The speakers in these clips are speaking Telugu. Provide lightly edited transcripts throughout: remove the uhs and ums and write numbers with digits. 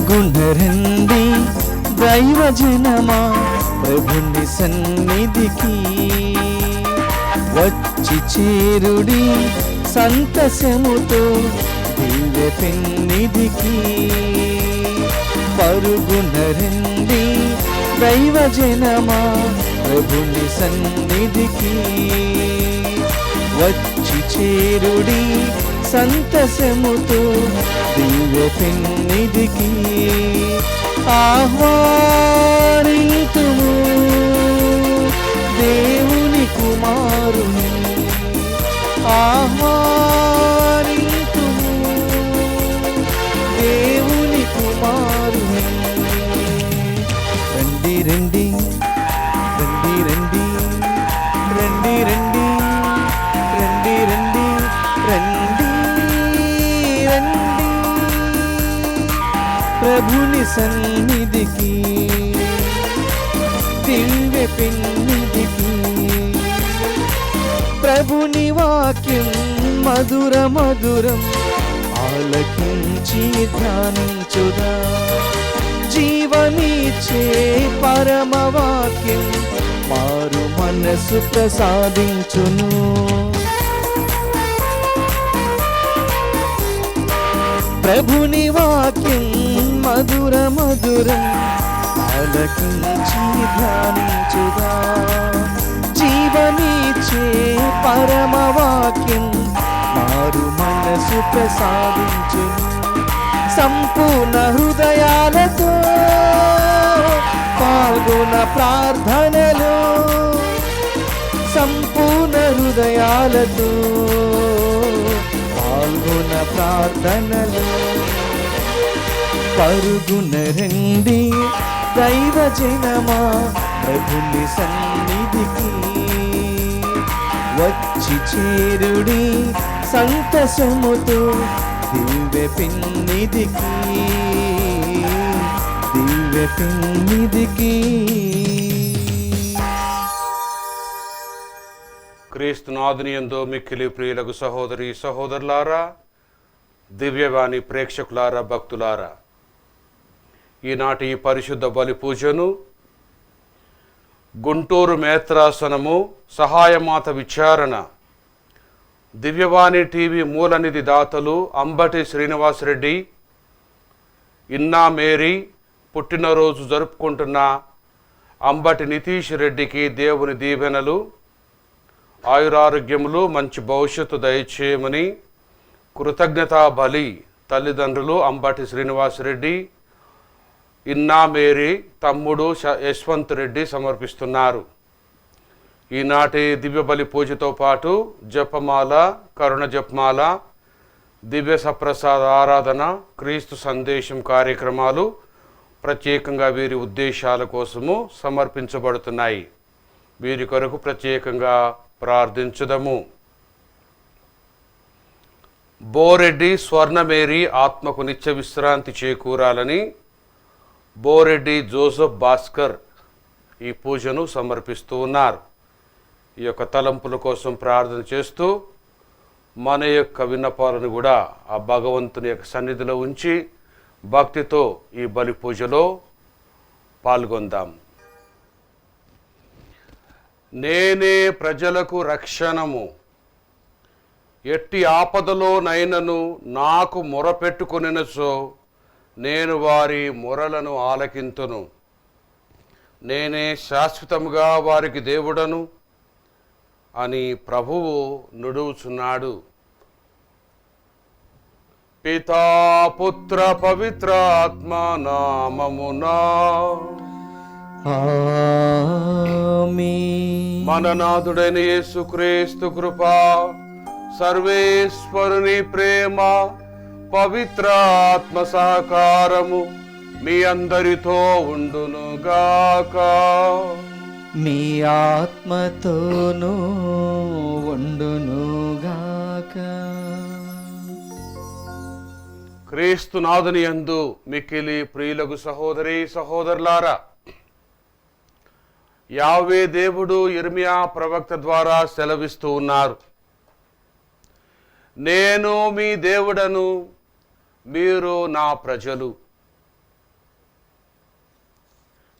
పరుగున రండి దైవజనమా ప్రభుని సన్నిధికి, వచ్చి చేరుడి సంతసముతో దివ్య పెన్నిధికి. పరుగున రండి దైవజనమా ప్రభుని సన్నిధికి, వచ్చి చేరుడి సంతసముతో దివ్య పెన్నిధికి. ఆహ్వానింతుము దేవుని కుమారుని, ఆహ్వానింతుము దేవుని కుమారుని. రండి రండి రండి రండి రండి రండి రండి రండి రండి రండి ప్రభుని సన్నిధికి, దివ్య పెన్నిధికి. ప్రభుని వాక్యం మధుర మధురం ఆలకించి ధ్యానించుదా, జీవనిచ్చే పరమ వాక్యం మారు మనసు ప్రసాదించును. ప్రభుని వాక్యం మధుర మధురం ఆలకించి ధ్యానించుదా, జీవనిచ్చే పరమ వాక్యం మారు మనసు ప్రసాదించును. సంపూర్ణ హృదయాలతో పాల్గొన ప్రార్థనలో, సంపూర్ణ హృదయాలతో పాల్గొన ప్రార్థనలో. పరుగున రండి దైవజనమా ప్రభుని సన్నిధికి, వచ్చి చేరుడి సంతసముతో దివ్య పెన్నిధికి, దివ్య పెన్నిధికి. క్రీస్తునాథుని యందు మిక్కిలి ప్రియులకు సహోదరి సహోదరులారా, దివ్యవాణి ప్రేక్షకులారా, భక్తులారా, ఈనాటి ఈ పరిశుద్ధ బలి పూజను గుంటూరు మేత్రాసనము సహాయమాత విచారణ దివ్యవాణి టీవీ మూలనిధి దాతలు అంబటి శ్రీనివాసరెడ్డి, ఇన్నా మేరీ పుట్టినరోజు జరుపుకుంటున్న అంబటి నితీష్ రెడ్డికి దేవుని దీవెనలు, ఆయురారోగ్యములు, మంచి భవిష్యత్తు దయచేయమని కృతజ్ఞతా బలి తల్లిదండ్రులు అంబటి శ్రీనివాసరెడ్డి, ఇన్నా మేరీ తమ్ముడు యశ్వంత్ రెడ్డి సమర్పిస్తున్నారు. ఈనాటి దివ్య బలి పూజతో పాటు జపమాల, కరుణ జపమాల, దివ్య సప్రసాద ఆరాధన, క్రీస్తు సందేశం కార్యక్రమాలు ప్రత్యేకంగా వీరి ఉద్దేశాల కోసము సమర్పించబడుతున్నాయి. వీరి కొరకు ప్రత్యేకంగా ప్రార్థించుదము. బోరెడ్డి స్వర్ణమేరీ ఆత్మకు నిత్య విశ్రాంతి చేకూరాలని బోరెడ్డి జోసెఫ్ భాస్కర్ ఈ పూజను సమర్పిస్తూ ఉన్నారు. ఈ యొక్క తలంపుల కోసం ప్రార్థన చేస్తూ మన యొక్క విన్నపాలను కూడా ఆ భగవంతుని యొక్క సన్నిధిలో ఉంచి భక్తితో ఈ బలి పూజలో పాల్గొందాం. నేనే ప్రజలకు రక్షణము, ఎట్టి ఆపదలో నైనను నాకు మొరపెట్టుకొనినచో నేను వారి మొరలను ఆలకింతును. నేనే శాశ్వతముగా వారికి దేవుడను అని ప్రభువు నుడువుచున్నాడు. పితా పుత్ర పవిత్ర ఆత్మ నామమునా ఆమేన్. మన నాథుడైన యేసుక్రీస్తు కృప, సర్వేశ్వరుని ప్రేమ, పవిత్ర ఆత్మ సహకారము మీ అందరితో ఉండునుగాక. మీ ఆత్మతోనూ ఉండునుగాక. క్రీస్తునాథుని యందు మిక్కిలి ప్రియులకు సహోదరి సహోదరులారా, యావే దేవుడు యిర్మీయా ప్రవక్త ద్వారా సెలవిస్తూ ఉన్నారు. నేను మీ దేవుడను, మీరు నా ప్రజలు.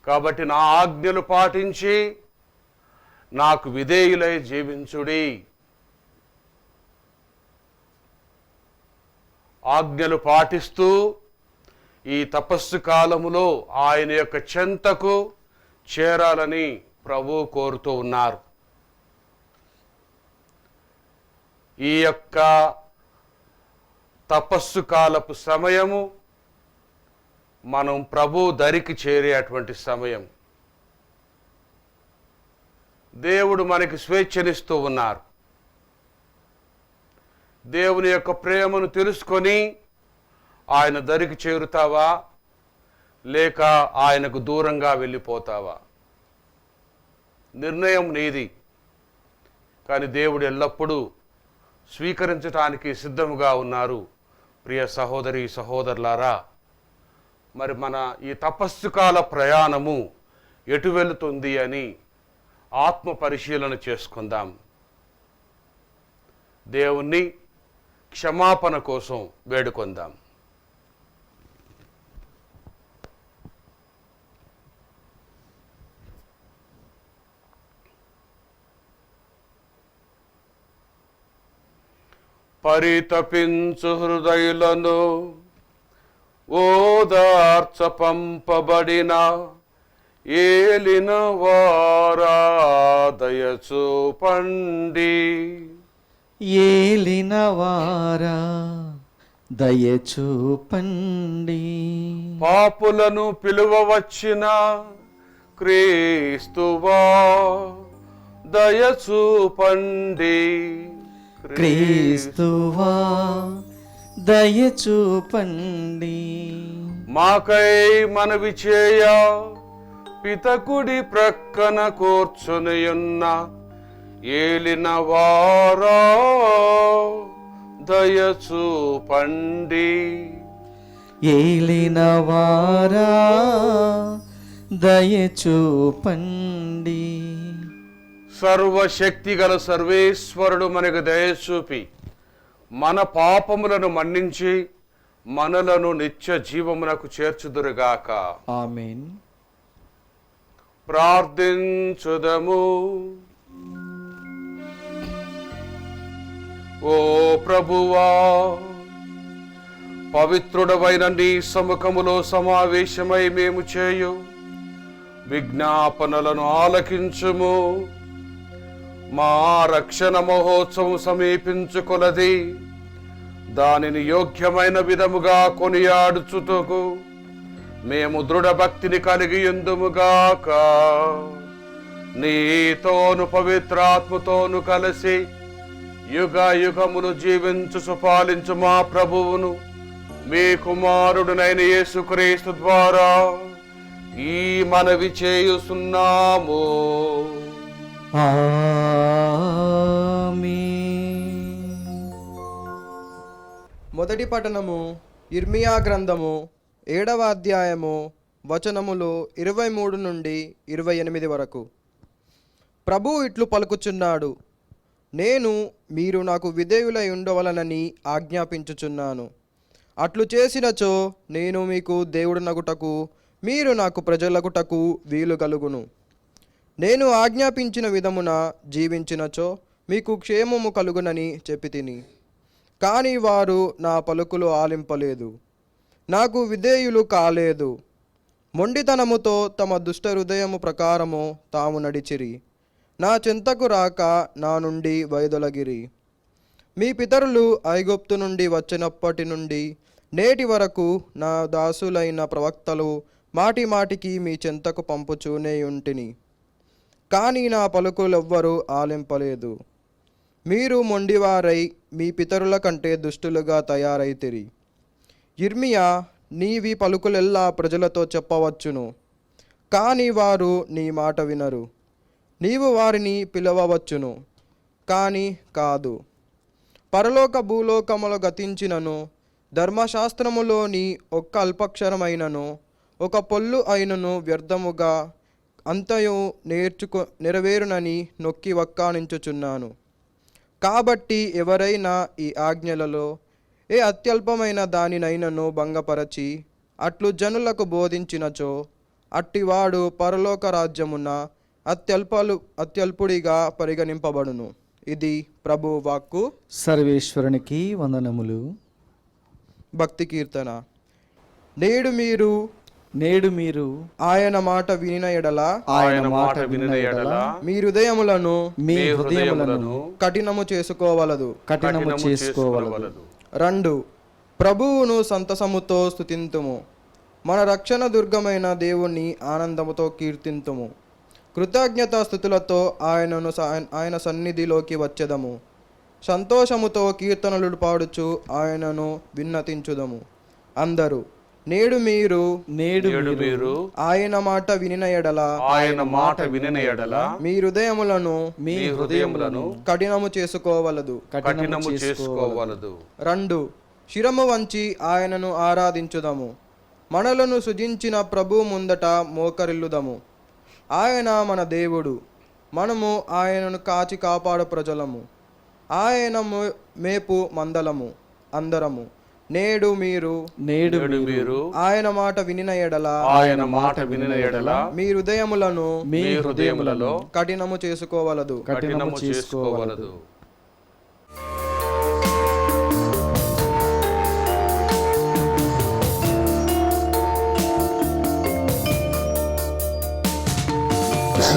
కాబట్టి నా ఆజ్ఞలు పాటించి నాకు విధేయులై జీవించుడి. ఆజ్ఞలు పాటిస్తూ ఈ తపస్సు కాలములో ఆయన యొక్క చెంతకు చేరాలని ప్రభువు కోరుతూ ఉన్నారు. ఈ యొక్క తపస్సు కాలపు సమయము మనం ప్రభు దరికి చేరేటువంటి సమయం. దేవుడు మనకి స్వేచ్ఛనిస్తూ ఉన్నారు. దేవుని యొక్క ప్రేమను తెలుసుకొని ఆయన దరికి చేరుతావా, లేక ఆయనకు దూరంగా వెళ్ళిపోతావా? నిర్ణయం నీది. కానీ దేవుడు ఎల్లప్పుడూ స్వీకరించటానికి సిద్ధముగా ఉన్నారు. ప్రియ సహోదరి సహోదరులారా, మరి మన ఈ తపస్సు కాల ప్రయాణము ఎటు వెళుతుంది అని ఆత్మ పరిశీలన చేసుకుందాం. దేవుణ్ణి క్షమాపణ కోసం వేడుకొందాం. పరితపించు హృదయులను ఓదార్చ పంపబడిన ఏలిన వారా దయచూపండి. ఏలినవారా దయచూపండి. పాపులను పిలువవచ్చిన క్రీస్తువా దయచూపండి. క్రీస్తువా దయచూపండి. మాకై మనవి చేయ పితకుడి ప్రక్కన కూర్చునియున్న ఏలిన వారా దయచూపండి. ఏలినవారా దయచూపండి. సర్వశక్తిగల సర్వేశ్వరుడు మనకు దయచూపి మన పాపములను మన్నించి మనలను నిత్య జీవమునకు చేర్చుదురుగాక. ఆమేన్. ప్రార్థించుదము. ఓ ప్రభువా, పవిత్రుడవైన నీ సముఖములో సమావేశమై మేము చేయు విజ్ఞాపనలను ఆలకించుము. మా రక్షణ మహోత్సవం సమీపించుకొలది దానిని యోగ్యమైన విధముగా కొనియాడుచుటకు మేము దృఢ భక్తిని కలిగి ఉందుముగాక. నీతోను పవిత్రాత్మతోను కలిసి యుగ యుగములు జీవించు సుపాలించు మా ప్రభువును మీ కుమారుడునైన యేసుక్రీస్తు ద్వారా ఈ మనవి చేయుచున్నాము. మొదటి పఠనము ఇర్మియా గ్రంథము 7వ అధ్యాయము వచనములు 23 నుండి 28 వరకు. ప్రభువు ఇట్లు పలుకుచున్నాడు, నేను మీరు నాకు విధేయులై ఉండవలనని ఆజ్ఞాపించుచున్నాను. అట్లు చేసినచో నేను మీకు దేవుడునగుటకు మీరు నాకు ప్రజలగుటకు వీలు కలుగును. నేను ఆజ్ఞాపించిన విధమున జీవించినచో మీకు క్షేమము కలుగునని చెప్పితిని. కానీ వారు నా పలుకులు ఆలింపలేదు, నాకు విధేయులు కాలేదు. మొండితనముతో తమ దుష్ట హృదయము ప్రకారము తాము నడిచిరి. నా చెంతకు రాక నా నుండి వైదొలగిరి. మీ పితరులు ఐగుప్తు నుండి వచ్చినప్పటి నుండి నేటి వరకు నా దాసులైన ప్రవక్తలు మాటి మాటికి మీ చెంతకు పంపుచూనే ఉంటిని. కానీ నా పలుకులెవ్వరూ ఆలింపలేదు. మీరు మొండివారై మీ పితరుల కంటే దుష్టులుగా తయారైతిరి. ఇర్మియా, నీవి పలుకులెల్లా ప్రజలతో చెప్పవచ్చును, కానీ వారు నీ మాట వినరు. నీవు వారిని పిలవవచ్చును, కానీ కాదు. పరలోక భూలోకములు గతించినను ధర్మశాస్త్రములోని ఒక్క అల్పక్షరమైనను ఒక పొల్లు అయినను వ్యర్థముగా అంతయు నెరవేరునని నొక్కి వక్కానించుచున్నాను. కాబట్టి ఎవరైనా ఈ ఆజ్ఞలలో ఏ అత్యల్పమైన దానినైనను భంగపరచి అట్లు జనులకు బోధించినచో అట్టివాడు పరలోక రాజ్యమున అత్యల్పుడిగా పరిగణింపబడును. ఇది ప్రభు వాక్కు. సర్వేశ్వరునికి వందనములు. భక్తి కీర్తన. నేడు మీరు ఆయన మాట వినిన ఎడల మీ హృదయములను కఠినము చేసుకోవలదు. 2. ప్రభువును సంతసముతో స్తుతింతుము. మన రక్షణ దుర్గమైన దేవుణ్ణి ఆనందముతో కీర్తింతుము. కృతజ్ఞతాస్థుతులతో ఆయన సన్నిధిలోకి వచ్చెదము. సంతోషముతో కీర్తనలు పాడుచు ఆయనను విన్నతించుదము. అందరూ నేడు మీరు ఆయన మాట వినిన ఎడల మీ హృదయములను కఠినము చేసుకోవలదు. 2. శిరము వంచి ఆయనను ఆరాధించుదము. మనలను సృజించిన ప్రభు ముందట మోకరిల్లుదము. ఆయన మన దేవుడు, మనము ఆయనను కాచి కాపాడు ప్రజలము. ఆయన మేపు మందలము అందరము. నేడు మీరు ఆయన మాట వినిన ఎడల మీ హృదయములను కఠినము చేసుకోవలదు.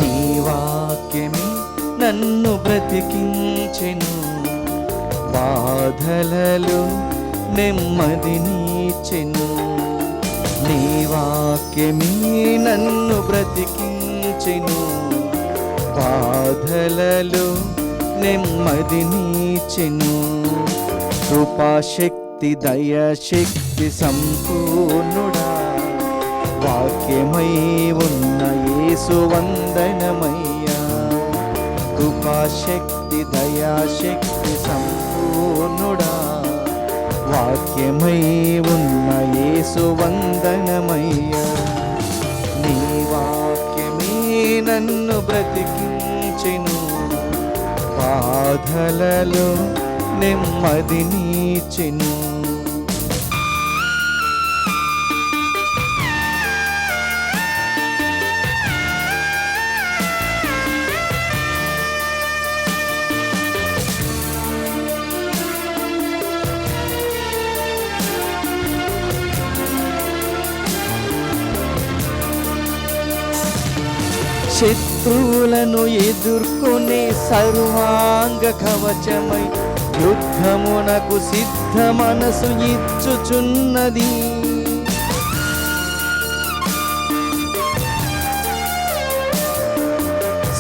నీ వాక్యమే నన్ను బ్రతికించెను. బాధలలో నెమ్మదినిచ్చెను. నీ వాక్యమే నన్ను బ్రతికించెను. బాధలలో నెమ్మదినిచ్చెను. కృపాశక్తి దయశక్తి సంపూర్ణుడా, వాక్యమై ఉన్న యేసు వందనమయ్యా. కృపాశక్తి దయాశక్తి సంపూర్ణుడా, వాక్యమై ఉన్న యేసు వందనమయ్యా. నీ వాక్యమే నన్ను బ్రతికించెను. బాధలలో నెమ్మదినిచ్చెను. శత్రువులను ఎదుర్కొనే సర్వాంగ కవచమై యుద్ధమునకు సిద్ధ మనసు ఇచ్చుచున్నది.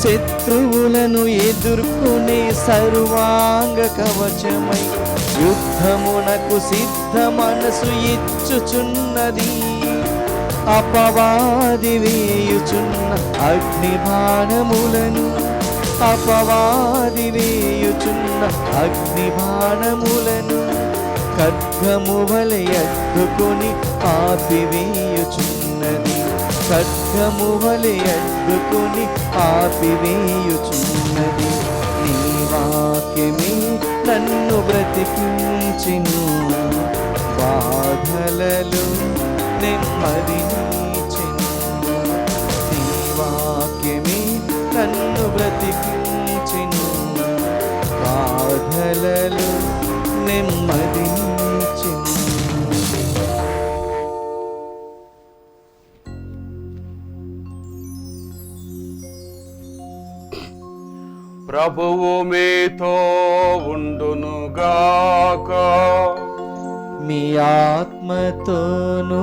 శత్రువులను ఎదుర్కొనే సర్వాంగ కవచమై యుద్ధమునకు సిద్ధ మనసు ఇచ్చుచున్నది. అపవాది వేయుచున్న అగ్నిబాణములను ఖడ్గము వలె అడ్డుకొని ఆపివేయుచున్నది. నీ వాక్యమే నన్ను బ్రతికించెను. బాధలలో నెమ్మదినిచ్చెను. నీ వాక్యమే నన్ను బ్రతికించెను. బాధలలో నెమ్మదినిచ్చెను. ప్రభువు మీతో ఉండునుగాక. మీ ఆత్మతోనూ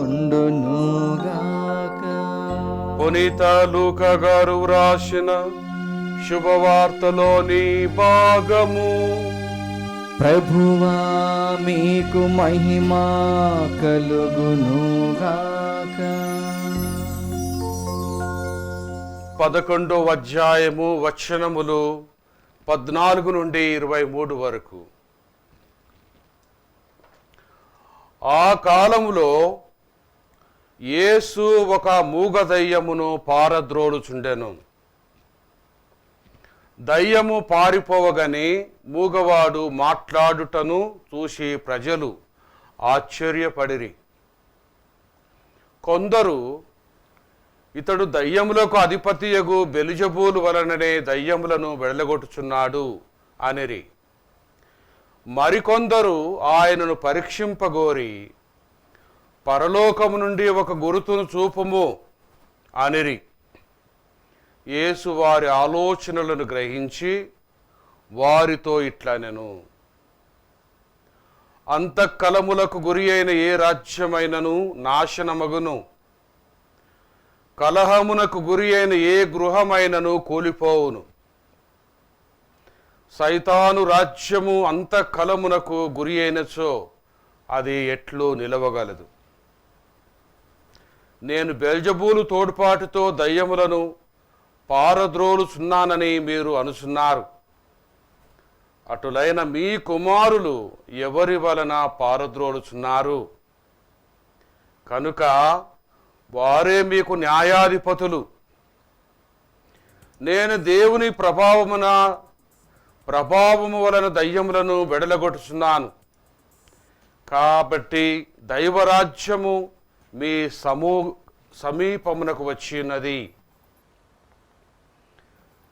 ఉండునుగాక. పునీత లూకా గారు వ్రాసిన శుభవార్తలోని భాగము. ప్రభువా మీకు మహిమ కలుగునుగాక. 11వ అధ్యాయము వచనములు 14 నుండి 23 వరకు. ఆ కాలములో యేసు ఒక మూగ దయ్యమును పారద్రోలుచుండెను. దయ్యము పారిపోవగని మూగవాడు మాట్లాడుటను చూసి ప్రజలు ఆశ్చర్యపడిరి. కొందరు ఇతడు దయ్యములకు అధిపతియగు బెలిజబూలు వలననే దయ్యములను వెడలగొట్టుచున్నాడు అనిరి. మరికొందరు ఆయనను పరీక్షింపగోరి పరలోకము నుండి ఒక గురుతును చూపుము అనిరి. యేసు వారి ఆలోచనలను గ్రహించి వారితో ఇట్లనెను, అంతఃకలములకు గురి అయిన ఏ రాజ్యమైనను నాశనమగును, కలహమునకు గురి అయిన ఏ గృహమైనను కూలిపోవును. సైతాను రాజ్యము అంతఃకలమునకు గురి అయినచో అది ఎట్లు నిలవగలదు. నేను బెల్జబూలు తోడ్పాటుతో దయ్యములను పారద్రోలుచున్నానని మీరు అనుచున్నారు. అటులైన మీ కుమారులు ఎవరి వలన పారద్రోలుచున్నారు? కనుక వారే మీకు న్యాయాధిపతులు. నేను దేవుని ప్రభావము వలన దయ్యములను వెడలగొట్టుచున్నాను. కాబట్టి దైవరాజ్యము మీ సమీపమునకు వచ్చినది.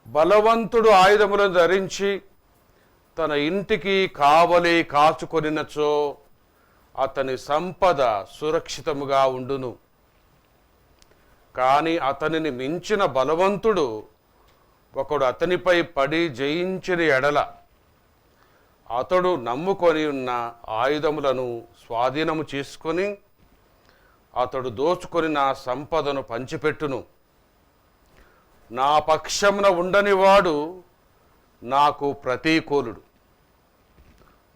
బలవంతుడు ఆయుధములను ధరించి తన ఇంటికి కావలి కాచుకొనినచో అతని సంపద సురక్షితముగా ఉండును. కానీ అతనిని మించిన బలవంతుడు ఒకడు అతనిపై పడి జయించిన ఎడల అతడు నమ్ముకొని ఉన్న ఆయుధములను స్వాధీనము చేసుకొని అతడు దోచుకొని నా సంపదను పంచిపెట్టును. నా పక్షమున ఉండనివాడు నాకు ప్రతికూలుడు,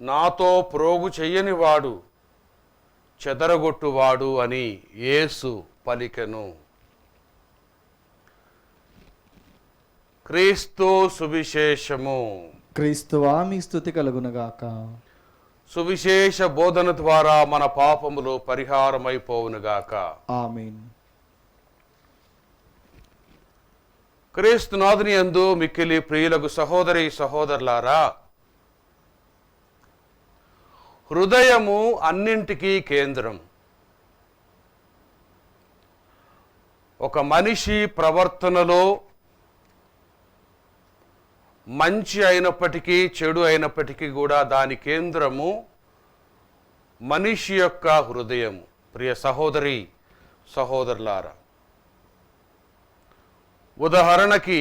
నాతో ప్రోగు చెయ్యనివాడు చెదరగొట్టువాడు అని యేసు పలికెను. క్రీస్తు సువిశేషము. క్రీస్తువా మీ స్తుతి కలుగునుగాక. సువిశేష బోధన ద్వారా మన పాపములు పరిహారమైపోవునుగాక. ఆమేన్. క్రీస్తునాథుని యందు మిక్కిలి ప్రియులకు సహోదరి సహోదరులారా, హృదయము అన్నింటికీ కేంద్రం. ఒక మనిషి ప్రవర్తనలో మంచి అయినప్పటికీ చెడు అయినప్పటికీ కూడా దాని కేంద్రము మనిషి యొక్క హృదయము. ప్రియ సహోదరి సహోదరులారా, ఉదాహరణకి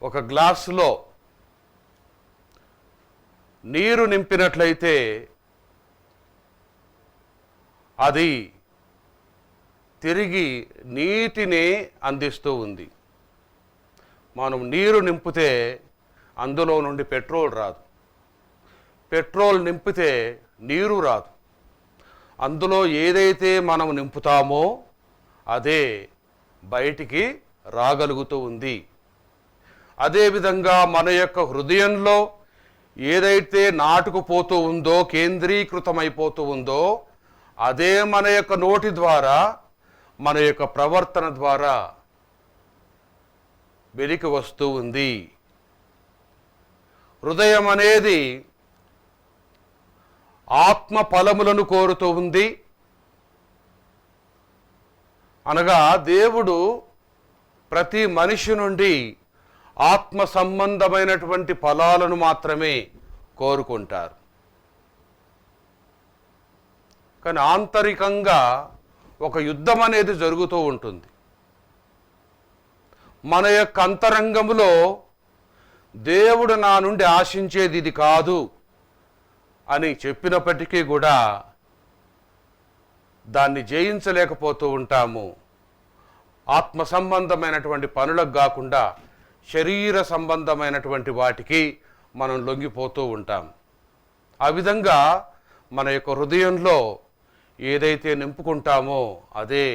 ఒక గ్లాసులో నీరు నింపినట్లయితే అది తిరిగి నీటిని అందిస్తూ ఉంది. మనం నీరు నింపితే అందులో నుండి పెట్రోల్ రాదు, పెట్రోల్ నింపితే నీరు రాదు. అందులో ఏదైతే మనం నింపుతామో అదే బయటికి రాగలుగుతూ ఉంది. అదేవిధంగా మన యొక్క హృదయంలో ఏదైతే నాటుకుపోతూ ఉందో, కేంద్రీకృతమైపోతూ ఉందో, అదే మన యొక్క నోటి ద్వారా, మన యొక్క ప్రవర్తన ద్వారా వెలికి వస్తూ ఉంది. హృదయం అనేది ఆత్మ ఫలములను కోరుతూ ఉంది. అనగా దేవుడు ప్రతి మనిషి నుండి ఆత్మ సంబంధమైనటువంటి ఫలాలను మాత్రమే కోరుకుంటారు. కానీ ఆంతరికంగా ఒక యుద్ధం అనేది జరుగుతూ ఉంటుంది. మన యొక్క అంతరంగములో దేవుడు నా నుండి ఆశించేది ఇది కాదు అని చెప్పినప్పటికీ కూడా దాన్ని జయించలేకపోతూ ఉంటాము. ఆత్మ సంబంధమైనటువంటి పనులకు కాకుండా శరీర సంబంధమైనటువంటి వాటికి మనం లొంగిపోతూ ఉంటాం. ఆ విధంగా మన యొక్క హృదయంలో ఏదైతే నింపుకుంటామో అదే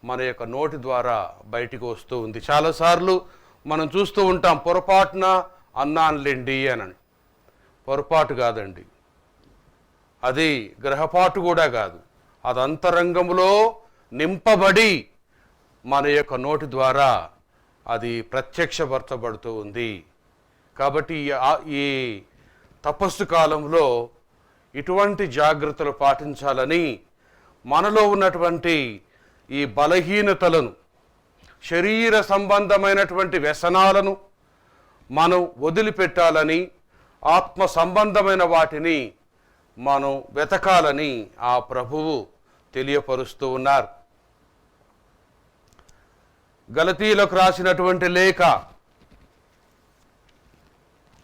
మన యొక్క నోటి ద్వారా బయటికి వస్తూ ఉంది. చాలాసార్లు మనం చూస్తూ ఉంటాం, పొరపాటున అన్నానులేండి అని. పొరపాటు కాదండి, అది గ్రహపాటు కూడా కాదు, అది అంతరంగంలో నింపబడి మన యొక్క నోటి ద్వారా అది ప్రత్యక్షపరచబడుతూ ఉంది. కాబట్టి ఈ తపస్సు కాలంలో ఇటువంటి జాగ్రత్తలు పాటించాలని, మనలో ఉన్నటువంటి ఈ బలహీనతలను, శరీర సంబంధమైనటువంటి వ్యసనాలను మనం వదిలిపెట్టాలని, ఆత్మ సంబంధమైన వాటిని మనం వెతకాలని ఆ ప్రభువు తెలియపరుస్తూ ఉన్నారు. గలతీలకు రాసినటువంటి లేఖ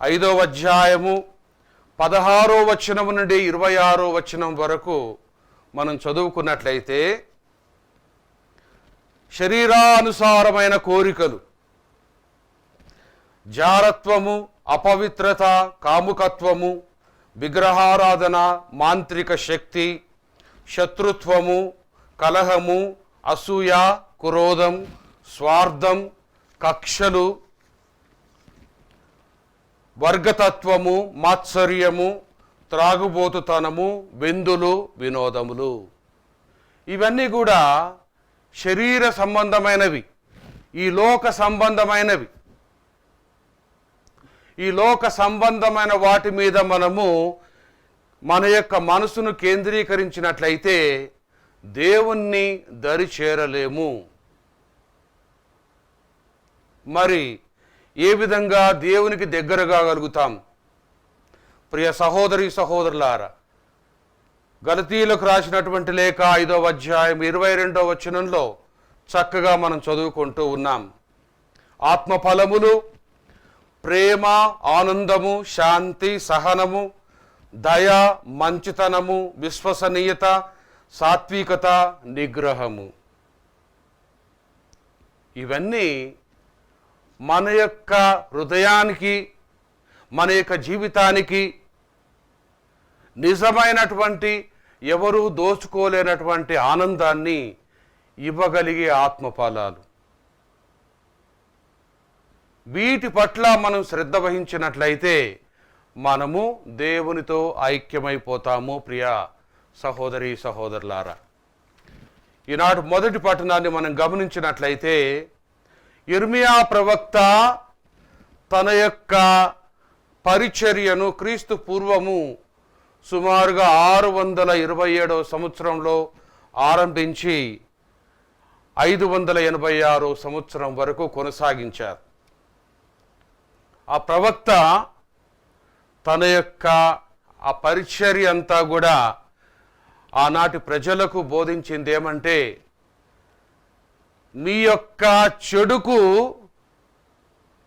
5వ అధ్యాయము 16వ వచనం నుండి 26వ వచనం వరకు మనం చదువుకున్నట్లయితే, శరీరానుసారమైన కోరికలు, జారత్వము, అపవిత్రత, కాముకత్వము, విగ్రహారాధన, మాంత్రిక శక్తి, శత్రుత్వము, కలహము, అసూయ, క్రోధం, స్వార్థం, కక్షలు, వర్గతత్వము, మాత్సర్యము, త్రాగుబోతుతనము, విందులు, వినోదములు. ఇవన్నీ కూడా శరీర సంబంధమైనవి, ఈ లోక సంబంధమైనవి. ఈ లోక సంబంధమైన వాటి మీద మనము మన యొక్క మనసును కేంద్రీకరించినట్లయితే దేవుణ్ణి దరి చేరలేము. మరి ఏ విధంగా దేవునికి దగ్గర కాగలుగుతాం? ప్రియ సహోదరి సహోదరులారా, గలతీలకు రాసినటువంటి లేఖ 5వ అధ్యాయం 22వ వచనంలో చక్కగా మనం చదువుకుంటూ ఉన్నాం. ఆత్మ ఫలములు ప్రేమ, ఆనందము, శాంతి, సహనము, దయ, మంచితనము, విశ్వసనీయత, సాత్వికత, నిగ్రహము. ఇవన్నీ మన యొక్క హృదయానికి, మన యొక్క జీవితానికి నిజమైనటువంటి, ఎవరూ దోచుకోలేనటువంటి ఆనందాన్ని ఇవ్వగలిగే ఆత్మఫలాలు. వీటి పట్ల మనం శ్రద్ధ వహించినట్లయితే మనము దేవునితో ఐక్యమైపోతాము. ప్రియ సహోదరి సహోదరులారా, ఈనాడు మొదటి పట్టణాన్ని మనం గమనించినట్లయితే, యిర్మీయా ప్రవక్త తన యొక్క పరిచర్యను క్రీస్తు పూర్వము సుమారుగా 627వ సంవత్సరంలో ఆరంభించి 586వ సంవత్సరం వరకు కొనసాగించారు. ఆ ప్రవక్త తన యొక్క ఆ పరిచర్య అంతా కూడా ఆనాటి ప్రజలకు బోధించింది ఏమంటే, మీ యొక్క చెడుకు,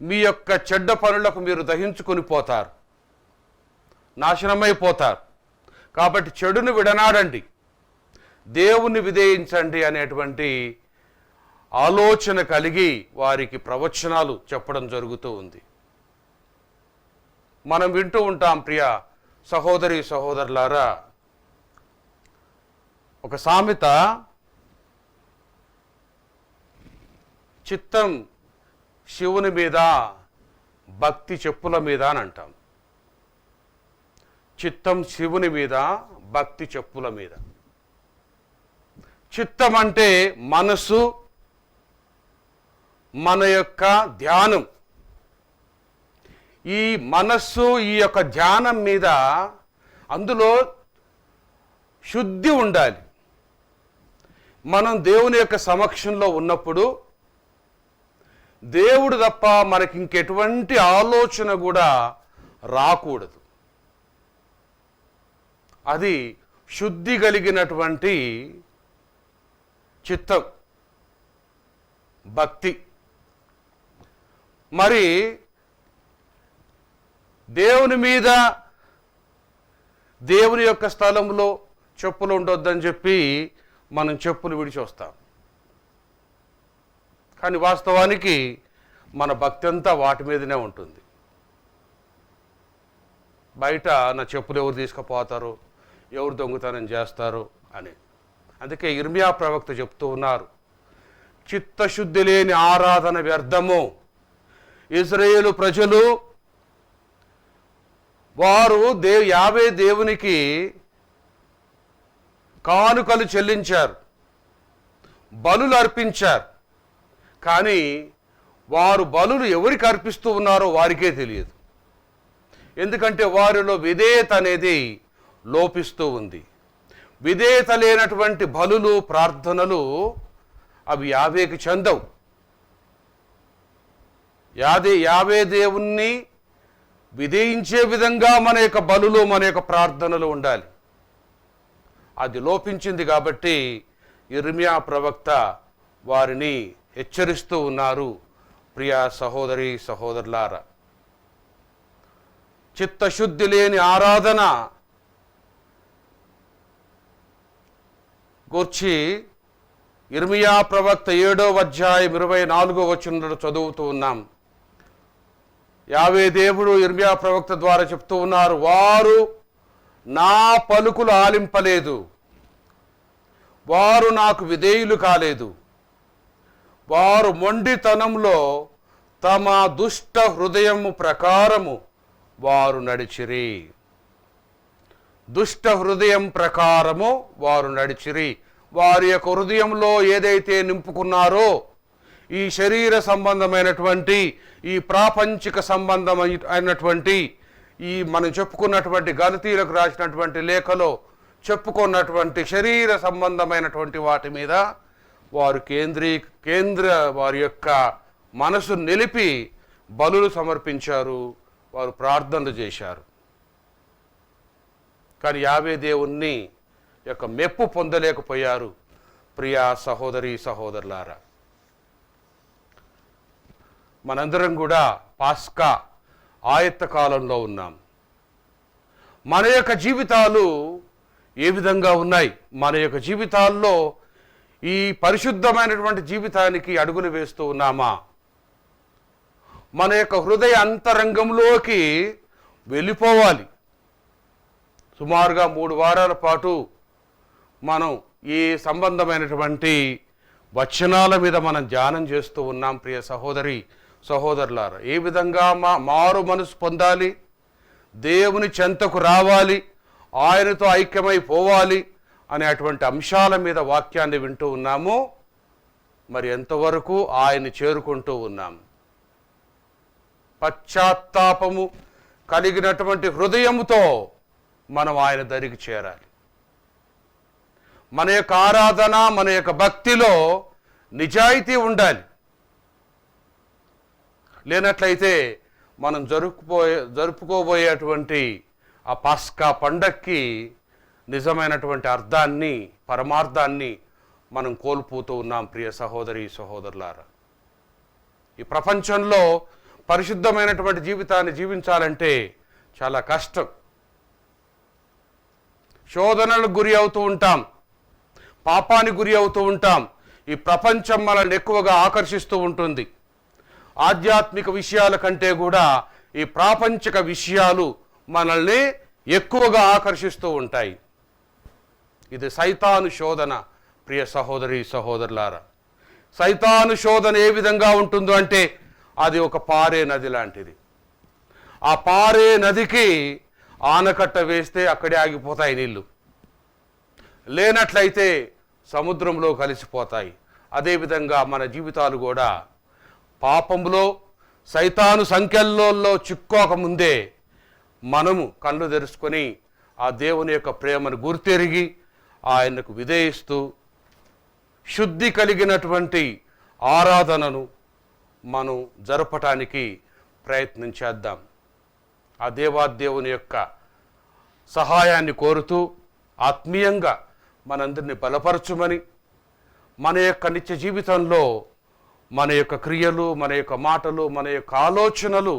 మీ యొక్క చెడ్డ పనులకు మీరు దహించుకుని పోతారు, నాశనమైపోతారు. కాబట్టి చెడును విడనాడండి, దేవుణ్ణి విధేయించండి అనేటువంటి ఆలోచన కలిగి వారికి ప్రవచనాలు చెప్పడం జరుగుతూ ఉంది. మనం వింటూ ఉంటాం ప్రియ సహోదరి సహోదరులారా, ఒక సామెత, చిత్తం శివుని మీద, భక్తి చెప్పుల మీద అని అంటాం. చిత్తం శివుని మీద, భక్తి చెప్పుల మీద. చిత్తం అంటే మనసు, మన యొక్క ధ్యానం. ఈ మనస్సు, ఈ యొక్క ధ్యానం మీద, అందులో శుద్ధి ఉండాలి. మనం దేవుని యొక్క సమక్షంలో ఉన్నప్పుడు దేవుడు తప్ప మనకి ఇంకెటువంటి ఆలోచన కూడా రాకూడదు. అది శుద్ధి కలిగినటువంటి చిత్తం, భక్తి. మరి దేవుని మీద, దేవుని యొక్క స్థలంలో చెప్పులు ఉండొద్దని చెప్పి మనం చెప్పులు విడిచి వస్తాం. కానీ వాస్తవానికి మన భక్తి అంతా వాటి మీదనే ఉంటుంది. బయట నా చెప్పులు ఎవరు తీసుకుపోతారు, ఎవరు దొంగతనం చేస్తారు అని. అందుకే యిర్మీయా ప్రవక్త చెప్తూ ఉన్నారు, చిత్తశుద్ధి లేని ఆరాధన వ్యర్థము. ఇశ్రాయేలు ప్రజలు వారు యావే దేవునికి కానుకలు చెల్లించారు, బలులు అర్పించారు. కానీ వారు బలులు ఎవరికి అర్పిస్తూ ఉన్నారో వారికే తెలియదు. ఎందుకంటే వారిలో విధేయత అనేది లోపిస్తూ ఉంది. విధేయత లేనటువంటి బలులు, ప్రార్థనలు అవి యావేకి చెందవు. యావే దేవుణ్ణి విధేయించే విధంగా మన యొక్క బలులు, మన యొక్క ప్రార్థనలు ఉండాలి. అది లోపించింది కాబట్టి యిర్మీయా ప్రవక్త వారిని హెచ్చరిస్తూ ఉన్నారు. ప్రియ సహోదరి సహోదరులారా, చిత్తశుద్ధి లేని ఆరాధన గూర్చి యిర్మీయా ప్రవక్త 7వ అధ్యాయం 24వ వచనంలో చదువుతూ ఉన్నాం. యావే దేవుడు యిర్మీయా ప్రవక్త ద్వారా చెప్తూ ఉన్నారు, వారు నా పలుకులు ఆలింపలేదు, వారు నాకు విధేయులు కాలేదు, వారు మొండితనంలో తమ దుష్ట హృదయము ప్రకారము వారు నడిచిరి. దుష్ట హృదయం ప్రకారము వారు నడిచిరి. వారి యొక్క హృదయంలో ఏదైతే నింపుకున్నారో ఈ శరీర సంబంధమైనటువంటి, ఈ ప్రాపంచిక సంబంధమైనటువంటి, ఈ మనం చెప్పుకున్నటువంటి గలతీలకు రాసినటువంటి లేఖలో చెప్పుకున్నటువంటి శరీర సంబంధమైనటువంటి వాటి మీద వారు వారి యొక్క మనసు నిలిపి బలులు సమర్పించారు, వారు ప్రార్థనలు చేశారు. కానీ యావే దేవుణ్ణి యొక్క మెప్పు పొందలేకపోయారు. ప్రియా సహోదరి సహోదరులారా, మనందరం కూడా పాస్కా ఆయత్త కాలంలో ఉన్నాం. మన యొక్క జీవితాలు ఏ విధంగా ఉన్నాయి? మన యొక్క జీవితాల్లో ఈ పరిశుద్ధమైనటువంటి జీవితానికి అడుగులు వేస్తూ ఉన్నామా? మన యొక్క హృదయ అంతరంగంలోకి వెళ్ళిపోవాలి. సుమారుగా 3 వారాల పాటు మనం ఈ సంబంధమైనటువంటి వచనాల మీద మనం ధ్యానం చేస్తూ ఉన్నాం. ప్రియ సహోదరి సహోదరులారా, ఏ విధంగా మారు మనసు పొందాలి, దేవుని చెంతకు రావాలి, ఆయనతో ఐక్యమైపోవాలి అనేటువంటి అంశాల మీద వాక్యాన్ని వింటూ ఉన్నాము. మరి ఎంతవరకు ఆయన్ని చేరుకుంటూ ఉన్నాం? పశ్చాత్తాపము కలిగినటువంటి హృదయముతో మనం ఆయన దరికి చేరాలి. మన యొక్క ఆరాధన, మన యొక్క భక్తిలో నిజాయితీ ఉండాలి. లేనట్లయితే మనం జరుపుకోబోయేటువంటి ఆ పాస్కా పండక్కి నిజమైనటువంటి అర్థాన్ని, పరమార్థాన్ని మనం కోల్పోతూ ఉన్నాం. ప్రియ సహోదరి సహోదరులారా, ఈ ప్రపంచంలో పరిశుద్ధమైనటువంటి జీవితాన్ని జీవించాలంటే చాలా కష్టం. శోధనలకు గురి అవుతూ ఉంటాం, పాపానికి గురి అవుతూ ఉంటాం. ఈ ప్రపంచం మనల్ని ఎక్కువగా ఆకర్షిస్తూ ఉంటుంది. ఆధ్యాత్మిక విషయాల కంటే కూడా ఈ ప్రాపంచిక విషయాలు మనల్ని ఎక్కువగా ఆకర్షిస్తూ ఉంటాయి. ఇది సైతాను శోధన. ప్రియ సహోదరి సహోదరులారా, సైతాను శోధన ఏ విధంగా ఉంటుందో అంటే అది ఒక పారే నది లాంటిది. ఆ పారే నదికి ఆనకట్ట వేస్తే అక్కడే ఆగిపోతాయి నీళ్లు, లేనట్లయితే సముద్రంలో కలిసిపోతాయి. అదేవిధంగా మన జీవితాలు కూడా పాపంలో, సైతాను సంఖ్యల్లో చిక్కోకముందే మనము కళ్ళు తెరుచుకొని ఆ దేవుని యొక్క ప్రేమను గుర్తెరిగి ఆయనకు విధేయిస్తూ శుద్ధి కలిగినటువంటి ఆరాధనను మనం జరపటానికి ప్రయత్నం చేద్దాం. ఆ దేవాదేవుని యొక్క సహాయాన్ని కోరుతూ ఆత్మీయంగా మనందరినీ బలపరచుమని, మన యొక్క నిత్య జీవితంలో మన యొక్క క్రియలు, మన యొక్క మాటలు, మన యొక్క ఆలోచనలు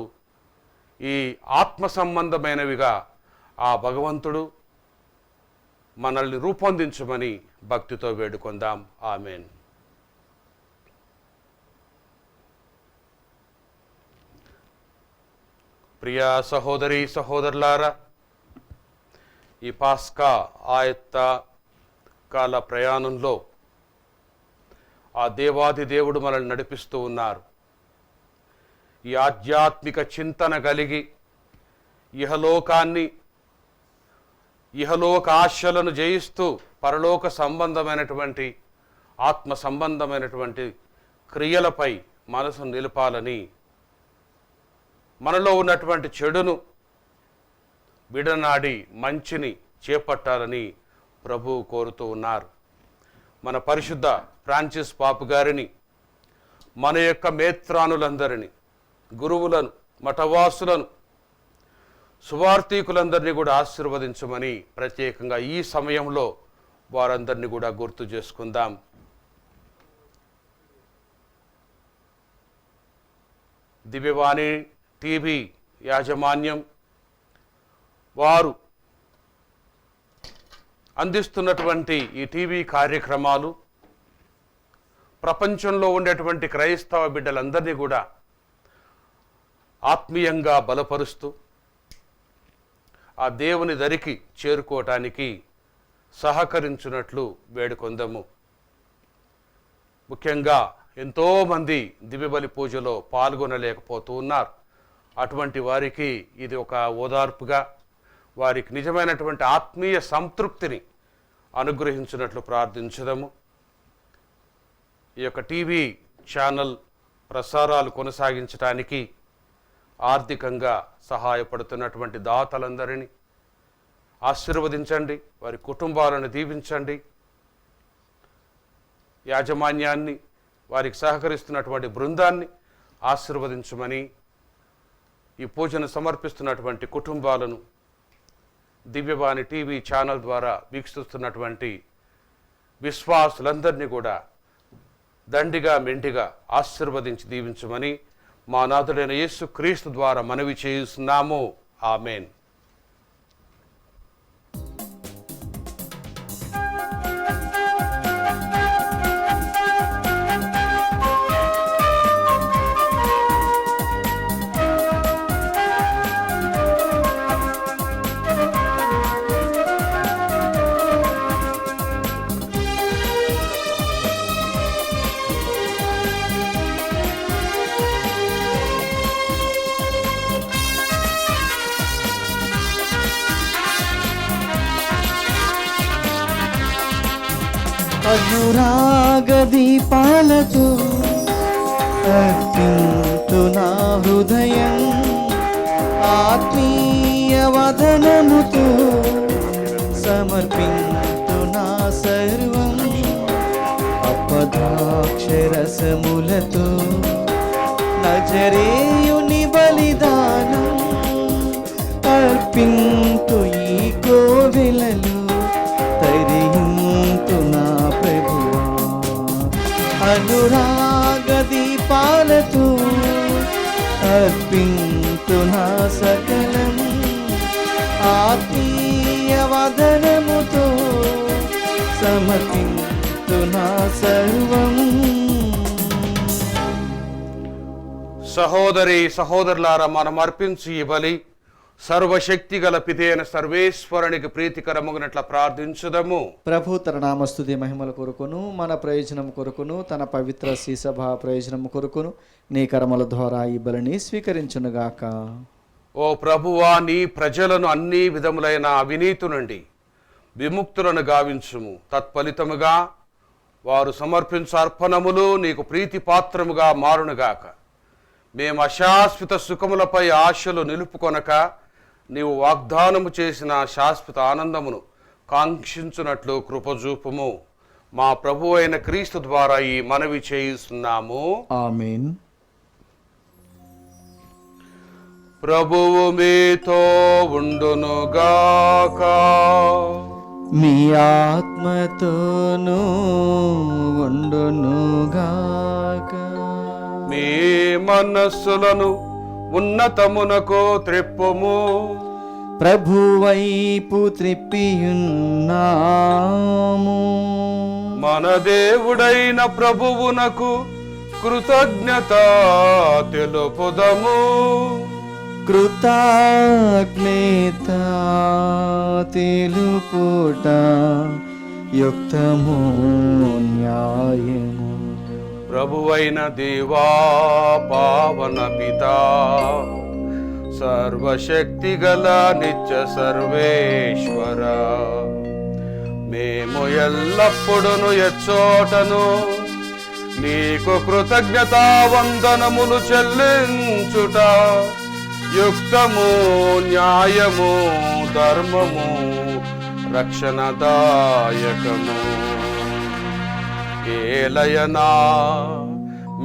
ఈ ఆత్మ సంబంధమైనవిగా ఆ భగవంతుడు మనల్ని రూపొందించమని భక్తితో వేడుకొందాం. ఆమేన్. ప్రియా సహోదరి సహోదరులారా, ఈ పాస్కా ఆయత్త కాల ప్రయాణంలో ఆ దేవాది దేవుడు మనల్ని నడిపిస్తూ ఉన్నారు. ఈ ఆధ్యాత్మిక చింతన కలిగి ఇహలోక ఆశలను జయిస్తూ పరలోక సంబంధమైనటువంటి, ఆత్మ సంబంధమైనటువంటి క్రియలపై మనసు నిలపాలని, మనలో ఉన్నటువంటి చెడును విడనాడి మంచిని చేపట్టాలని ప్రభువు కోరుతూ ఉన్నారు. మన పరిశుద్ధ ఫ్రాన్సిస్ పాపు గారిని, మన యొక్క మేత్రానులందరినీ, గురువులను, మఠవాసులను, సువార్థికులందరినీ కూడా ఆశీర్వదించమని ప్రత్యేకంగా ఈ సమయంలో వారందరినీ కూడా గుర్తు చేసుకుందాం. దివ్యవాణి టీవీ యాజమాన్యం వారు అందిస్తున్నటువంటి ఈ టీవీ కార్యక్రమాలు ప్రపంచంలో ఉండేటువంటి క్రైస్తవ బిడ్డలందరినీ కూడా ఆత్మీయంగా బలపరుస్తూ ఆ దేవుని దరికి చేరుకోవటానికి సహకరించున్నట్లు వేడుకొందము. ముఖ్యంగా ఎంతోమంది దివ్యబలి పూజలో పాల్గొనలేకపోతూ ఉన్నారు. అటువంటి వారికి ఇది ఒక ఓదార్పుగా, వారికి నిజమైనటువంటి ఆత్మీయ సంతృప్తిని అనుగ్రహించినట్లు ప్రార్థించదము. ఈ యొక్క టీవీ ఛానల్ ప్రసారాలు కొనసాగించడానికి ఆర్థికంగా సహాయపడుతున్నటువంటి దాతలందరినీ ఆశీర్వదించండి, వారి కుటుంబాలను దీవించండి. యాజమాన్యాన్ని, వారికి సహకరిస్తున్నటువంటి బృందాన్ని ఆశీర్వదించమని, ఈ పూజను సమర్పిస్తున్నటువంటి కుటుంబాలను, దివ్యవాణి టీవీ ఛానల్ ద్వారా వీక్షిస్తున్నటువంటి విశ్వాసులందరినీ కూడా దండిగా మెండిగా ఆశీర్వదించి దీవించమని మా నాథుడైన యేసు క్రీస్తు ద్వారా మనవి చేస్తున్నాము. ఆమేన్. అనురాగ దీపాలతో అర్పింతు నా హృదయం, ఆత్మీయ వదనముతో సమర్పింతు నా సర్వం, అపదాక్షరసములతో నజరేయుని బలిదానం అర్పింతు ఈ కోవెలలో, తరింతు నా ప్రభువా. అనురాగ దీపాలతో అర్పింతు నా సకలం, ఆత్మీయ వదనముతో సమర్పింతు నా సర్వం. సహోదరి సహోదరులారా, మనం అర్పించి ఈ బలి సర్వశక్తి గల పితైన సర్వేశ్వరునికి ప్రీతికరముగినట్ల ప్రార్థించుదము. ప్రభు తన నామస్తుతి మహిమల కొరకును, మన ప్రయోజనం కొరకును, తన పవిత్ర శ్రీసభ ప్రయోజనం కొరకును నీ కర్మల ద్వారా ఈ బలిని స్వీకరించునుగాక. ఓ ప్రభువా, నీ ప్రజలను అన్ని విధములైన అవినీతి నుండి విముక్తులను గావించుము. తత్ఫలితముగా వారు సమర్పించు అర్పణములు నీకు ప్రీతి పాత్రముగా మారునుగాక. మేము అశాశ్వత సుఖములపై ఆశలు నిలుపుకొనక నీవు వాగ్దానము చేసిన శాశ్వత ఆనందమును కాంక్షించున్నట్లు కృపజూపుము. మా ప్రభువు అయిన క్రీస్తు ద్వారా ఈ మనవి చేయిస్తున్నాము. ఆమేన్. ప్రభువు మీతో ఉండునుగాక. మీ ఆత్మతోనూ ఉండునుగాక. మీ మనస్సులను ఉన్నతమునకు త్రిప్పుము. ప్రభువైపు త్రిప్పియున్నాము. మన దేవుడైన ప్రభువునకు కృతజ్ఞత తెలుపుదము. కృతజ్ఞత తెలుపుట యుక్తము న్యాయము. ప్రభువైన దేవా, పావన పితా, సర్వశక్తి గల నిత్య సర్వేశ్వర, మేము ఎల్లప్పుడూ ఎచ్చోటను నీకు కృతజ్ఞతా వందనములు చెల్లించుట యుక్తము, న్యాయము, ధర్మము రక్షణదాయకము. ఏలయనా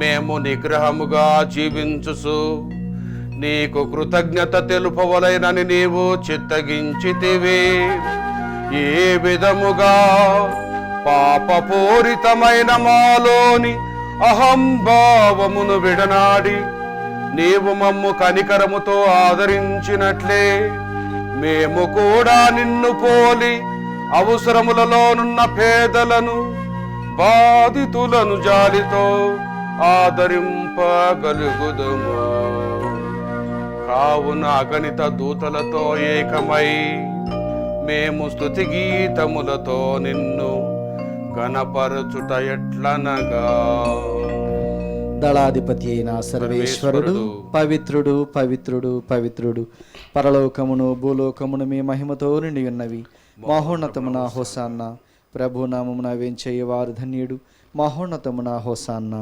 మేము నిగ్రహముగా జీవించుసు నీకు కృతజ్ఞత తెలుపవలెనని నీవు చిత్తగించితివి. ఏ విధముగా పాపపూరితమైన మాలోని అహంభావమును విడనాడి నీవు మమ్ము కనికరముతో ఆదరించినట్లే మేము కూడా నిన్ను పోలి అవసరములలోనున్న పేదలను బాధితులను జాలితో ఆదరింపగలుగుదుము. కావున అగణిత దూతలతో ఏకమై మేము స్తుతి గీతములతో నిన్ను గణపరచుట ఎట్లనగా, దళాధిపతి అయిన సర్వేశ్వరుడు పవిత్రుడు పవిత్రుడు పవిత్రుడు, పరలోకమును భూలోకమును మీ మహిమతో నిండి ఉన్నవి. మహోన్నతమున హోసాన్న, ప్రభునామమున వేంచేయవారు ధన్యుడు. మహోన్నతమున హోసాన్న.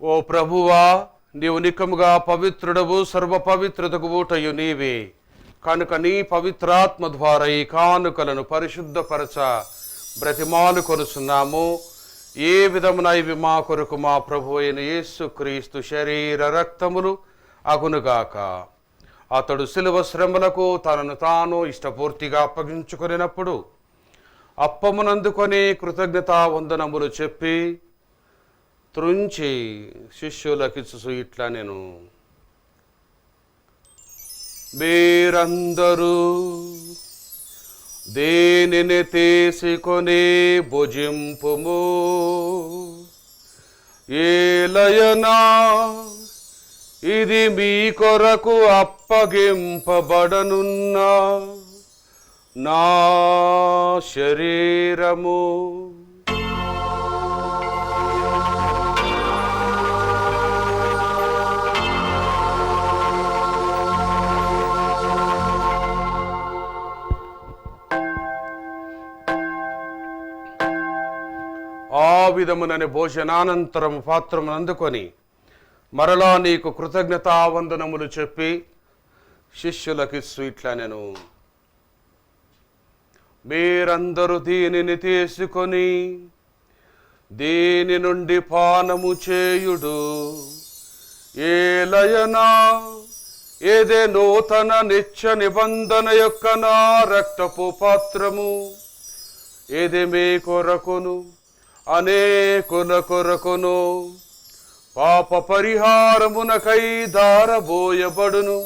ఓ ప్రభువా, నీవు నికముగా పవిత్రుడవు, సర్వ పవిత్రతకు ఊటయు నీవే. కనుక నీ పవిత్రాత్మ ద్వారా ఈ కానుకలను పరిశుద్ధపరచ బ్రతిమాలు కొనుచున్నాము. ఏ విధమున ఇవి మా కొరకు మా ప్రభు అయిన యేసు క్రీస్తు శరీర రక్తములు అగునుగాక. అతడు శిలువ శ్రమలకు తనను తాను ఇష్టపూర్తిగా అప్పగించుకొనినప్పుడు అప్పమునందుకొని కృతజ్ఞతా వందనములు చెప్పి త్రుంచి శిష్యులకిచ్చు ఇట్లా, నేను మీరందరూ దేనిని తీసుకొని భుజింపుము. ఏలయనా ఇది మీ కొరకు అప్పగింపబడనున్న నా శరీరము. ఆ విధమునని భోజనానంతరం పాత్రమును అందుకొని మరలా నీకు కృతజ్ఞతావందనములు చెప్పి శిష్యులకిచ్చు ఇట్లా, నేను మీరందరూ దీనిని తీసుకొని దీని నుండి పానము చేయుడు. ఏలయనా ఏదే నూతన నిత్య నిబంధన యొక్క నా రక్తపు పాత్రము, ఏదే మీ కొరకును అనేకుల కొరకును పాప పరిహారమునకై దారబోయబడును.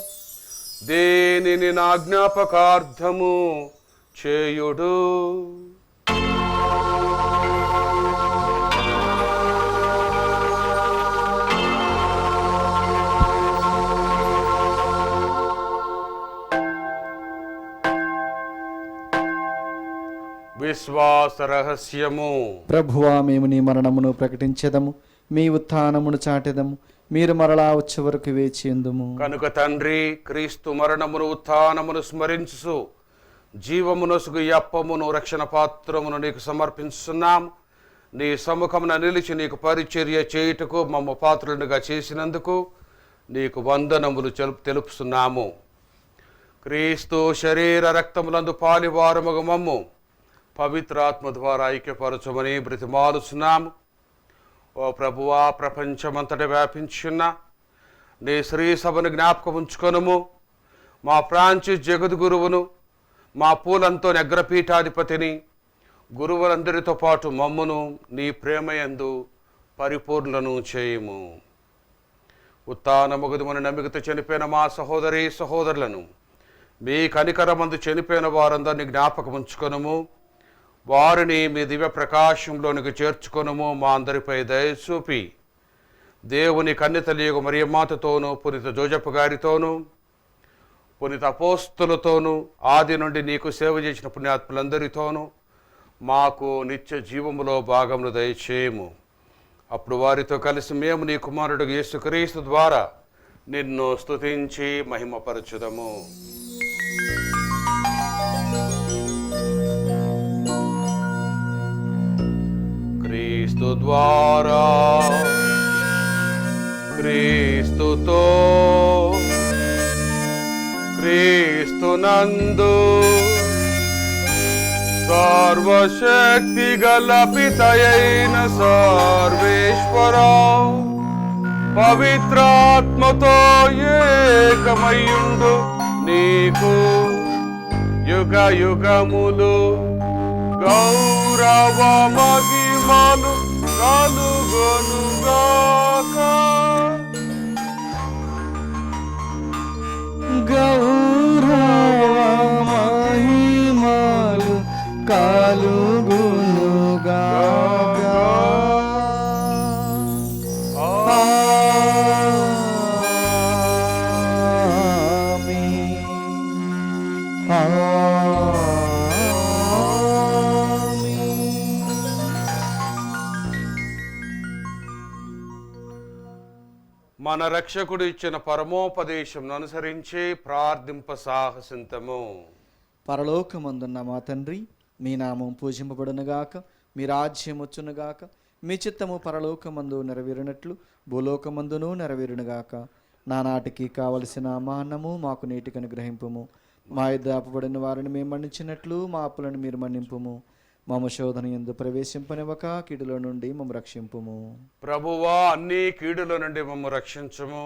దేనిని నా జ్ఞాపకార్థము చేయుడు. విశ్వాస రహస్యము. ప్రభువా, మేము నీ మరణమును ప్రకటించెదము, మీ ఉత్థానమును చాటెదము. మీరు మరలా వచ్చే వరకు వేచియుందుము. కనుక తండ్రి, క్రీస్తు మరణమును ఉత్థానమును స్మరించు జీవమునొసుగు ఈ అప్పమును రక్షణ పాత్రమును నీకు సమర్పించున్నాం. నీ సముఖమున నిలిచి నీకు పరిచర్య చేయుటకు మమ్మ పాత్రులుగా చేసినందుకు నీకు వందనములు తెలుపుతున్నాము. క్రీస్తు శరీర రక్తములందు పాలివారముగు మమ్ము పవిత్రాత్మ ద్వారా ఐక్యపరచమని బ్రతిమాలుచున్నాము. ఓ ప్రభువా, ప్రపంచమంతటా వ్యాపించున్న నీ శ్రీ సభను జ్ఞాపకం ఉంచుకొనుము. మా ఫ్రాన్సిస్ జగద్గురువును, మా పూలంతో అగ్రపీఠాధిపతిని, గురువులందరితో పాటు మమ్మును నీ ప్రేమయందు పరిపూర్ణను చేయుము. ఉత్థానముగదుమని నమ్మికతో చనిపోయిన మా సహోదరి సహోదరులను, మీ కనికరమందు చనిపోయిన వారందరినీ జ్ఞాపకం ఉంచుకొనుము. వారిని మీ దివ్య ప్రకాశంలోనికి చేర్చుకొనుము. మా అందరిపై దయ చూపి దేవుని కన్యతలియగు మరియమ్మాతతోనూ, పునీత జోజప్ప గారితోనూ, పునీత అపోస్తులతోనూ, ఆది నుండి నీకు సేవ చేసిన పుణ్యాత్ములందరితోనూ మాకు నిత్య జీవములో భాగమును దయచేయము. అప్పుడు వారితో కలిసి మేము నీ కుమారుడు యేసుక్రీస్తు ద్వారా నిన్ను స్తుతించి మహిమపరచుదము. క్రీస్తు ద్వారా, క్రీస్తుతో, క్రీస్తునందు సర్వశక్తి గల పితయైన సర్వేశ్వర పవిత్రాత్మతో ఏకమయ్యుండు నీకు యుగ యుగములు గౌరవ మహిమలు కలుగొనుగాక. గౌరవ మహిమలు కలుగునుగాక. మన రక్షకుడు ఇచ్చిన పరమోపదేశం అనుసరించి ప్రార్థింప సాహసింతము. పరలోకమందున్న మా తండ్రి, మీ నామం పూజింపబడునుగాక, మీ రాజ్యం వచ్చునుగాక, మీ చిత్తము పరలోకమందు నెరవేరినట్లు భూలోకమందును నెరవేరునుగాక. నానాటికి కావలసిన మా అన్నము మాకు నీటికి అనుగ్రహింపుము. మా యుద్ధ ఆపబడిన వారిని మేము మన్నించినట్లు మా అప్పులను మీరు మన్నింపుము. మమ శోధన యందు ప్రవేశింపనివ్వక కీడులో నుండి మమ్మ రక్షింపుము. ప్రభువా, అన్ని కీడుల నుండి మమ్ము రక్షించుము.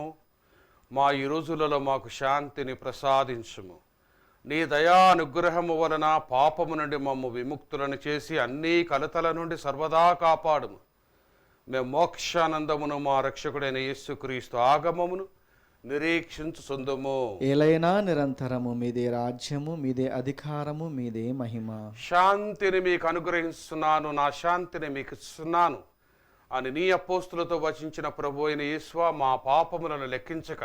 మా ఈ రోజులలో మాకు శాంతిని ప్రసాదించుము. నీ దయా అనుగ్రహము వలన పాపము నుండి మమ్ము విముక్తులను చేసి అన్ని కలతల నుండి సర్వదా కాపాడుము. మేము మోక్షానందమును మా రక్షకుడైన యేసుక్రీస్తు ఆగమమును నిరీక్షించుచుందుము. ఏలైనా నిరంతరము మీదే రాజ్యము, మీదే అధికారము, మీదే మహిమ. శాంతిని మీకు అనుగ్రహిస్తున్నాను, నా శాంతిని మీకు ఇస్తున్నాను అని నీ అపోస్తులతో వచించిన ప్రభు అయిన యేసు, మా పాపములను లెక్కించక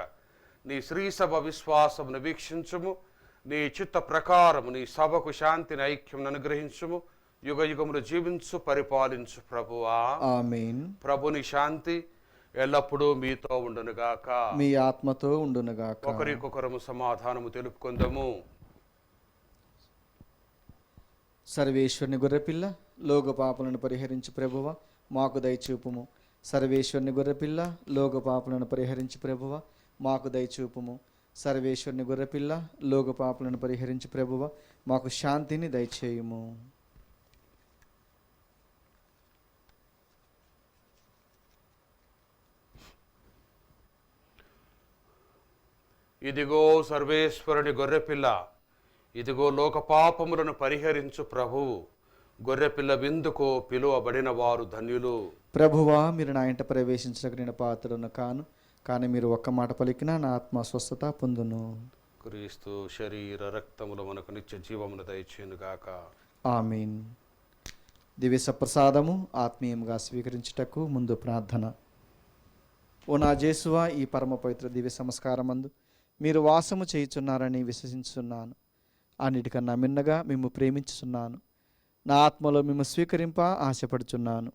నీ శ్రీసభ విశ్వాసమును వీక్షించుము. నీ చిత్త ప్రకారము నీ సభకు శాంతిని ఐక్యమును అనుగ్రహించుము. యుగ యుగములు జీవించు పరిపాలించు ప్రభువా. ఆమేన్. ప్రభుని శాంతి ఎల్లప్పుడూ మీతో ఉండునుగాక, మీ ఆత్మతో ఉండునుగాక. ఒకరికొకరము సమాధానము తెలుపుకుందాము. సర్వేశ్వరుని గొర్రెపిల్ల, లోక పాపలను పరిహరించి ప్రభువ మాకు దయచూపుము. సర్వేశ్వరుని గొర్రెపిల్ల, లోక పాపలను పరిహరించి ప్రభువ మాకు దయచూపుము. సర్వేశ్వరుని గొర్రెపిల్ల, లోక పాపలను పరిహరించి ప్రభువ మాకు శాంతిని దయచేయుము. ఇదిగో సర్వేశ్వరుని గొర్రెపిల్ల, ఇదిగో లోక పాపములను పరిహరించు ప్రభువు. గొర్రెపిల్ల విందుకు పిలువబడిన వారు ధన్యులు. ప్రభువా, మీరు నా ఇంట ప్రవేశించక నేను పాత్రను కాను, కానీ మీరు ఒక్క మాట పలికినా నా ఆత్మ స్వస్థత పొందును. క్రీస్తు శరీర రక్తములు మనకు నిత్య జీవమును దయచేయునుగాక. ఆమీన్. దివ్య సప్రసాదము ఆత్మీయంగా స్వీకరించుటకు ముందు ప్రార్థన. ఓ నా జేసువా, ఈ పరమ పవిత్ర దివ్య సంస్కారమందు మీరు వాసము చేయుచున్నారని విశ్వసించున్నాను. అన్నిటికన్నా మిన్నగా మేము ప్రేమించుచున్నాను. నా ఆత్మలో మేము స్వీకరింప ఆశపడుచున్నాను.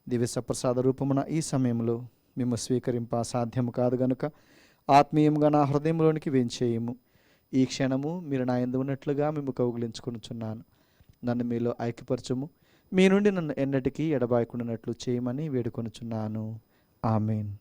దివ్య సప్రసాద రూపమున ఈ సమయంలో మేము స్వీకరింప సాధ్యము కాదు గనుక ఆత్మీయంగా నా హృదయంలోనికి వేంచేయము. ఈ క్షణము మీరు నా యందు ఉన్నట్లుగా మేము కౌగిలించుకొనుచున్నాను. నన్ను మీలో ఐక్యపరచుము. మీ నుండి నన్ను ఎన్నటికీ ఎడబాయకుండానట్లు చేయమని వేడుకొనుచున్నాను. ఆమేన్.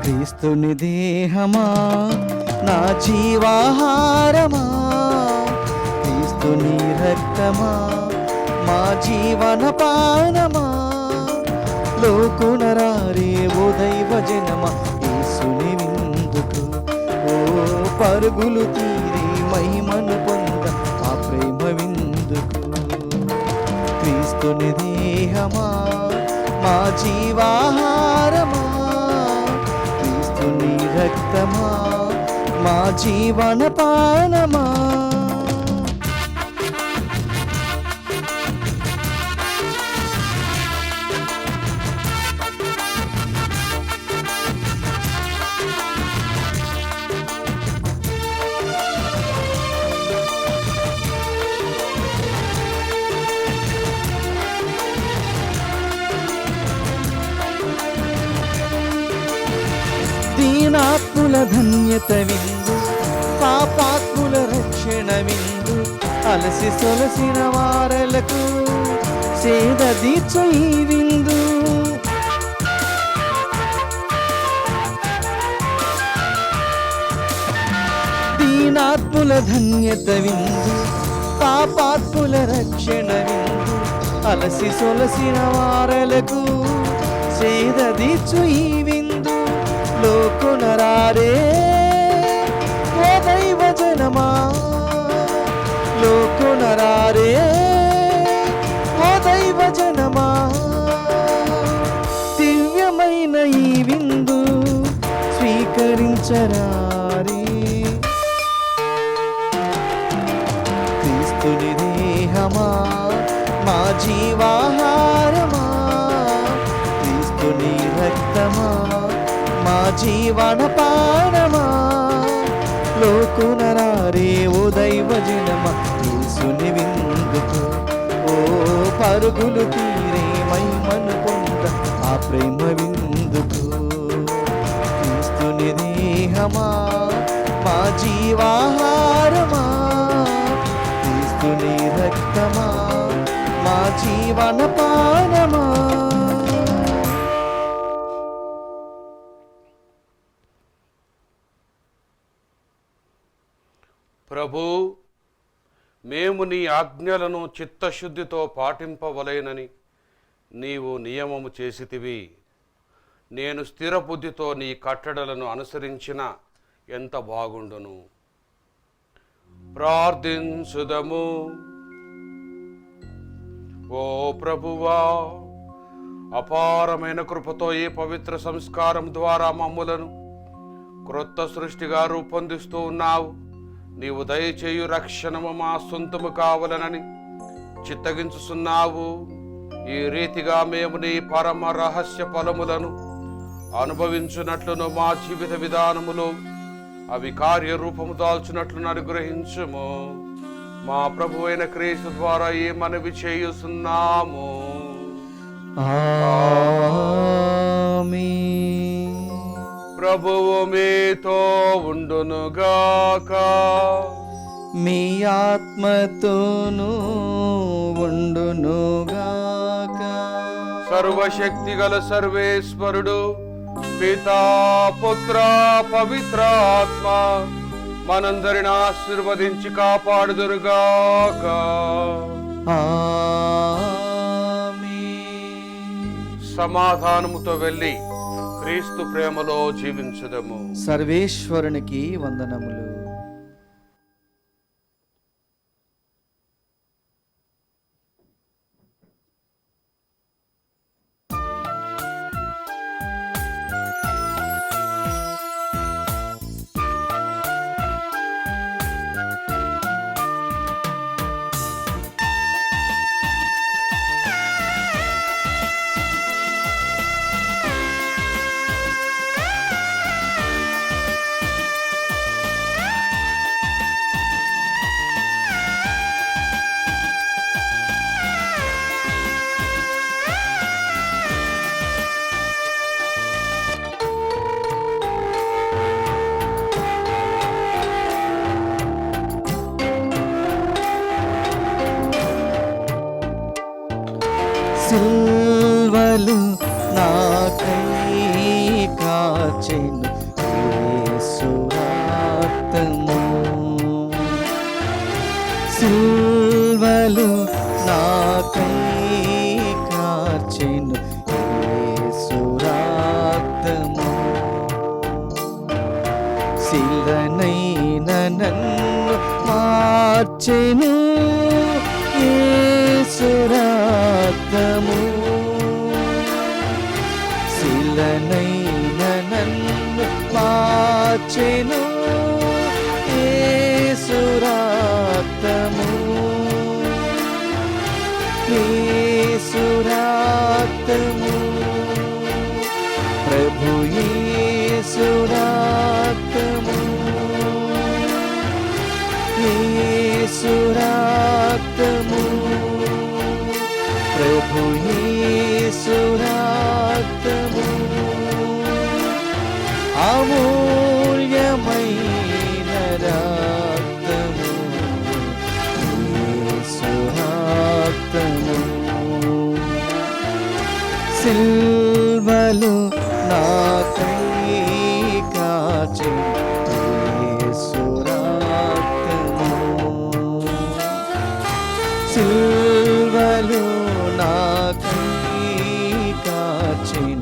క్రీస్తుని దేహమా నా జీవాహారమా, క్రీస్తుని రక్తమా మా జీవన పానమా, లోకునరారే ఓ దైవ జనమా యేసుని విందుకు, ఓ పరుగులు తీరి మహిమను పొంద ఆ ప్రేమ విందుకు. క్రీస్తుని దేహమా మా జీవాహారమా, రక్తమా మా జీవన పానమా. దీనాత్ముల ధన్యత విందు, పాపాత్ముల రక్షణ విందు, అలసి సొలసిన వారలకు సేద దీర్చు ఈ విందు. దీనాత్ముల ధన్యత విందు, పాపాత్ముల రక్షణ విందు, అలసి సొలసిన వారలకు సేద దీర్చు ఈ విందు. లోకునరారే ఓ దైవ జనమా, లోకునరారే ఓ దైవ జనమా. దివ్యమైన ఈ విందు స్వీకరించరారే. క్రీస్తుని దేహమా మా జీవాహారమా, క్రీస్తుని రక్తమా మా జీవన పానమా. లోకునరారే ఓ దైవ జనమా, యేసుని విందుకు ఓ పరుగులు తీరే మహిమను పొంద ఆ ప్రేమ విందుకు. క్రీస్తుని దేహమా మా జీవాహారమా, క్రీస్తుని రక్తమా మా జీవన పానమా. ప్రభు, మేము నీ ఆజ్ఞలను చిత్తశుద్ధితో పాటింపవలెనని నీవు నియమము చేసితివి. నేను స్థిర బుద్ధితో నీ కట్టడలను అనుసరించిన ఎంత బాగుండును. ప్రార్థించుదము. ఓ ప్రభువా, అపారమైన కృపతో ఈ పవిత్ర సంస్కారం ద్వారా మమ్ములను క్రొత్త సృష్టిగా రూపొందిస్తూ ఉన్నావు. నీవు దయచేయు రక్షణము మా సొంతము కావాలనని చిత్తగించుచున్నావు. ఈ రీతిగా మేము నీ పరమ రహస్య ఫలములను అనుభవించున్నట్లును మా జీవిత విధానములో అవి కార్యరూపము దాల్చున్నట్లును అనుగ్రహించుము. మా ప్రభువైన క్రీస్తు ద్వారా ఈ మనవి చేయుచున్నాము. ఆమేన్. ప్రభువు మీతో ఉండునుగాక. మీ ఆత్మతోనూ ఉండునుగాక. సర్వశక్తి గల సర్వేశ్వరుడు పితా పుత్ర పవిత్రాత్మ మనందరిని ఆశీర్వదించి కాపాడుదురుగాక. ఆమేన్. సమాధానముతో వెళ్ళి క్రీస్తు ప్రేమలో జీవించుదము. సర్వేశ్వరునికి వందనములు. సిల్వలు నాకై కాచెను యేసు రక్తము. సిల్వలు నాకై కాచెను యేసు రక్తము. శిలనైన నన్ను మార్చెను యేసు రక్తము. శిలనైన నన్ను మార్చెను కాచెను యేసు రక్తము, యేసు రక్తము, ప్రభు యేసు రక్తము, యేసు రక్తము, ప్రభు యేసు రక్తము, అమూల్యమైన రక్తము, యేసు రక్తము. సిల్వలు నాకై కాచెను యేసు రక్తము, సిల్వలు నాకై కాచెను